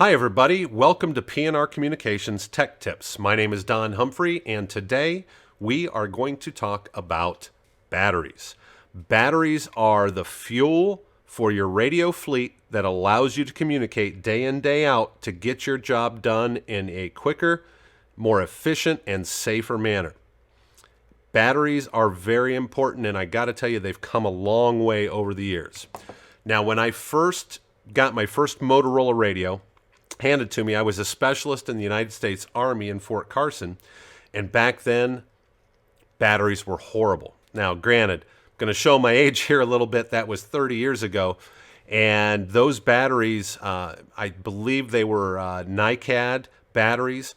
Hi, everybody. Welcome to P&R Communications Tech Tips. My name is Don Humphrey, and today we are going to talk about batteries. Batteries are the fuel for your radio fleet that allows you to communicate day in, day out to get your job done in a quicker, more efficient, and safer manner. Batteries are very important, and I got to tell you, they've come a long way over the years. Now, when I first got my first Motorola radio handed to me, I was a specialist in the United States Army in Fort Carson, and back then, batteries were horrible. Now, granted, I'm going to show my age here a little bit. That was 30 years ago, and those batteries, I believe they were NiCad batteries,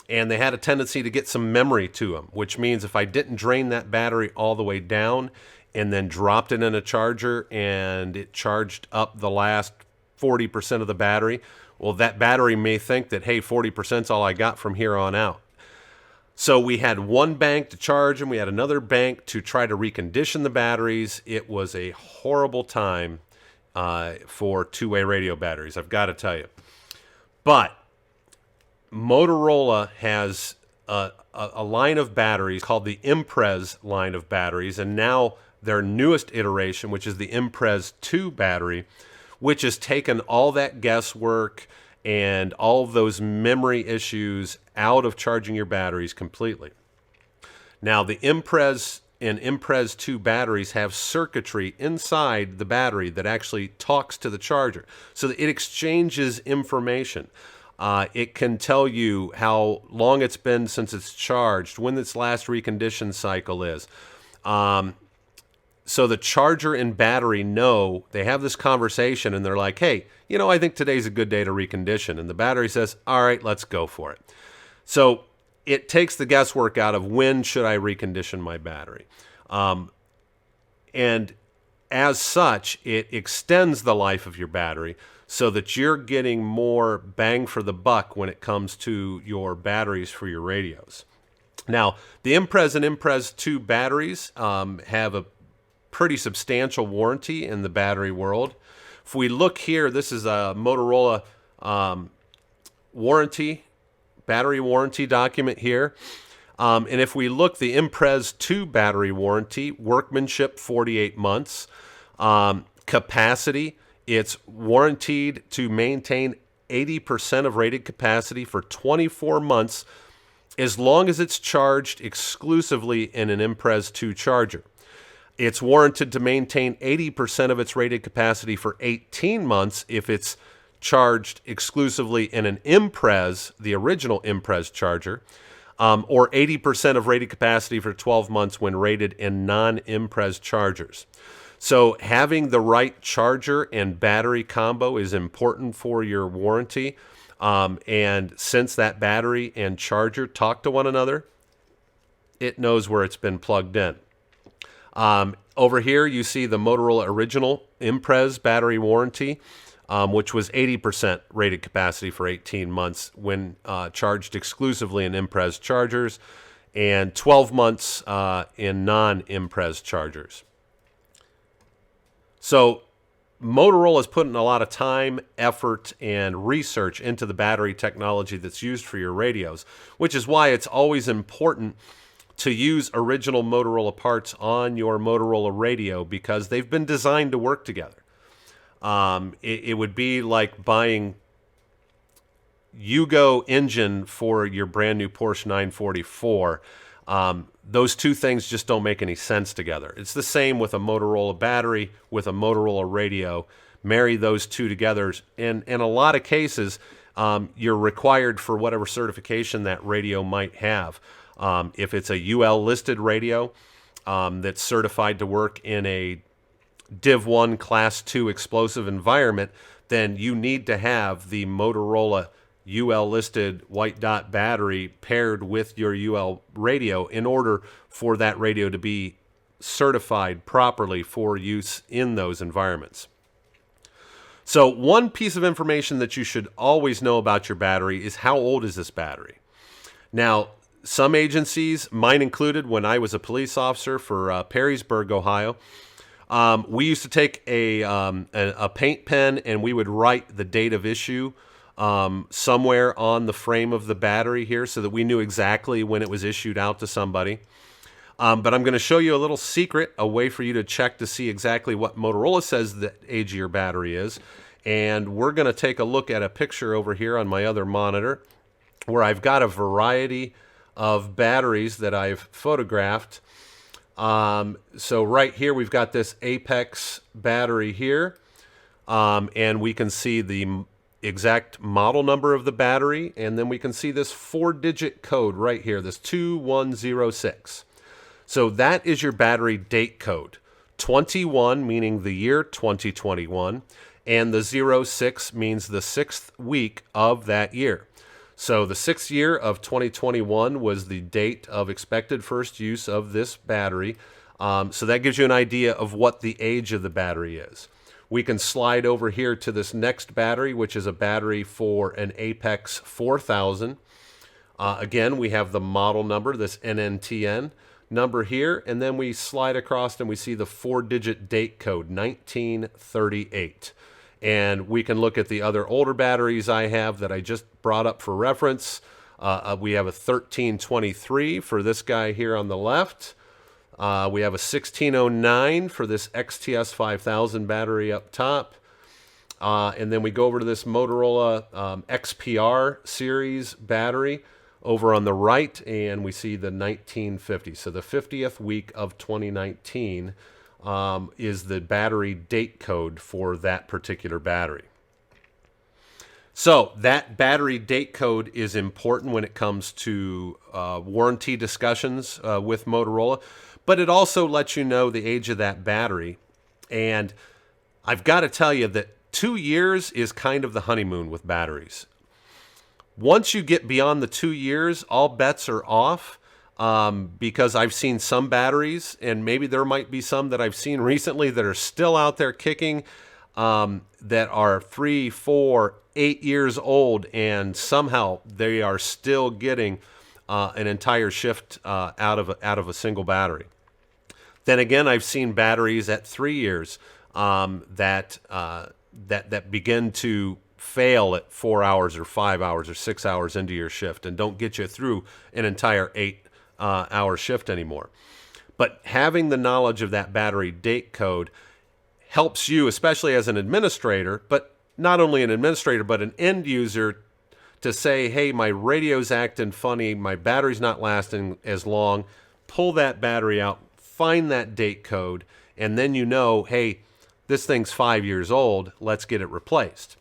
and they had a tendency to get some memory to them, which means if I didn't drain that battery all the way down and then dropped it in a charger and it charged up the last 40% of the battery, well, that battery may think that, hey, 40% is all I got from here on out. So we had one bank to charge them. We had another bank to try to recondition the batteries. It was a horrible time for two-way radio batteries, I've got to tell you. But Motorola has a line of batteries called the Imprez line of batteries, and now their newest iteration, which is the Imprez 2 battery, which has taken all that guesswork and all of those memory issues out of charging your batteries completely. Now, the Imprez and Imprez 2 batteries have circuitry inside the battery that actually talks to the charger, so that it exchanges information. It can tell you how long it's been since it's charged, when its last recondition cycle is. So the charger and battery know, they have this conversation and they're like, hey, I think today's a good day to recondition. And the battery says, all right, let's go for it. So it takes the guesswork out of when should I recondition my battery. And as such, it extends the life of your battery so that you're getting more bang for the buck when it comes to your batteries for your radios. Now, the Imprez and Imprez 2 batteries have a pretty substantial warranty in the battery world. If we look here, this is a Motorola battery warranty document here. And if we look, the Imprez 2 battery warranty, workmanship 48 months, capacity, it's warranted to maintain 80% of rated capacity for 24 months as long as it's charged exclusively in an Imprez 2 charger. It's warranted to maintain 80% of its rated capacity for 18 months if it's charged exclusively in an Imprez, the original Imprez charger, or 80% of rated capacity for 12 months when rated in non-Imprez chargers. So having the right charger and battery combo is important for your warranty. And since that battery and charger talk to one another, it knows where it's been plugged in. Over here, you see the Motorola original Imprez battery warranty, which was 80% rated capacity for 18 months when charged exclusively in Imprez chargers, and 12 months in non-Imprez chargers. So Motorola is putting a lot of time, effort, and research into the battery technology that's used for your radios, which is why it's always important to use original Motorola parts on your Motorola radio, because they've been designed to work together. It would be like buying Yugo engine for your brand new Porsche 944. Those two things just don't make any sense together. It's the same with a Motorola battery, with a Motorola radio. Marry those two together, and in a lot of cases, you're required for whatever certification that radio might have. If it's a UL listed radio that's certified to work in a Div 1 Class 2 explosive environment, then you need to have the Motorola UL listed white dot battery paired with your UL radio in order for that radio to be certified properly for use in those environments. So one piece of information that you should always know about your battery is how old is this battery. Now, some agencies, mine included when I was a police officer for Perrysburg, Ohio, we used to take a paint pen and we would write the date of issue somewhere on the frame of the battery here so that we knew exactly when it was issued out to somebody. But I'm going to show you a little secret, a way for you to check to see exactly what Motorola says the age of your battery is. And we're going to take a look at a picture over here on my other monitor where I've got a variety of batteries that I've photographed. So right here we've got this Apex battery here, and we can see the exact model number of the battery, and then we can see this 4-digit code right here, this 2106. So that is your battery date code. 21 meaning the year 2021, and the 06 means the 6th week of that year. So the 6th year of 2021 was the date of expected first use of this battery. So that gives you an idea of what the age of the battery is. We can slide over here to this next battery, which is a battery for an Apex 4000. Again, we have the model number, this NNTN number here, and then we slide across and we see the 4-digit date code, 1938. And we can look at the other older batteries I have that I just brought up for reference. We have a 1323 for this guy here on the left. We have a 1609 for this XTS 5000 battery up top. And then we go over to this Motorola XPR series battery over on the right, and we see the 1950. So the 50th week of 2019 is the battery date code for that particular battery. So that battery date code is important when it comes to warranty discussions with Motorola, but it also lets you know the age of that battery. And I've got to tell you that 2 years is kind of the honeymoon with batteries. Once you get beyond the 2 years, all bets are off. Because I've seen some batteries, and maybe there might be some that I've seen recently that are still out there kicking, that are 3, 4, 8 years old, and somehow they are still getting an entire shift out of a single battery. Then again, I've seen batteries at 3 years that begin to fail at 4 hours or 5 hours or 6 hours into your shift and don't get you through an entire 8-hour shift anymore. But having the knowledge of that battery date code helps you, especially as an administrator, but not only an administrator, but an end user, to say, hey, my radio's acting funny, my battery's not lasting as long. Pull that battery out, find that date code, and then you know, hey, this thing's 5 years old, let's get it replaced.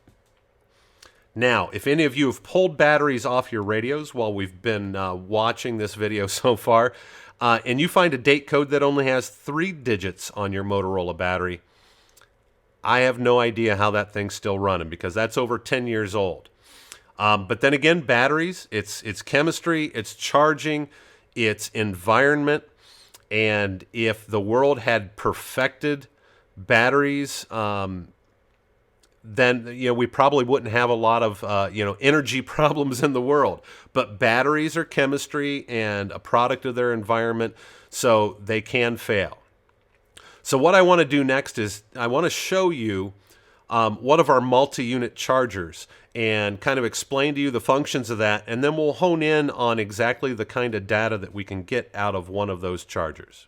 Now, if any of you have pulled batteries off your radios while we've been watching this video so far, and you find a date code that only has 3 digits on your Motorola battery, I have no idea how that thing's still running, because that's over 10 years old. But then again, batteries, it's chemistry, it's charging, it's environment, and if the world had perfected batteries, then we probably wouldn't have a lot of energy problems in the world. But batteries are chemistry and a product of their environment, so they can fail. So what I want to do next is I want to show you one of our multi-unit chargers and kind of explain to you the functions of that, and then we'll hone in on exactly the kind of data that we can get out of one of those chargers.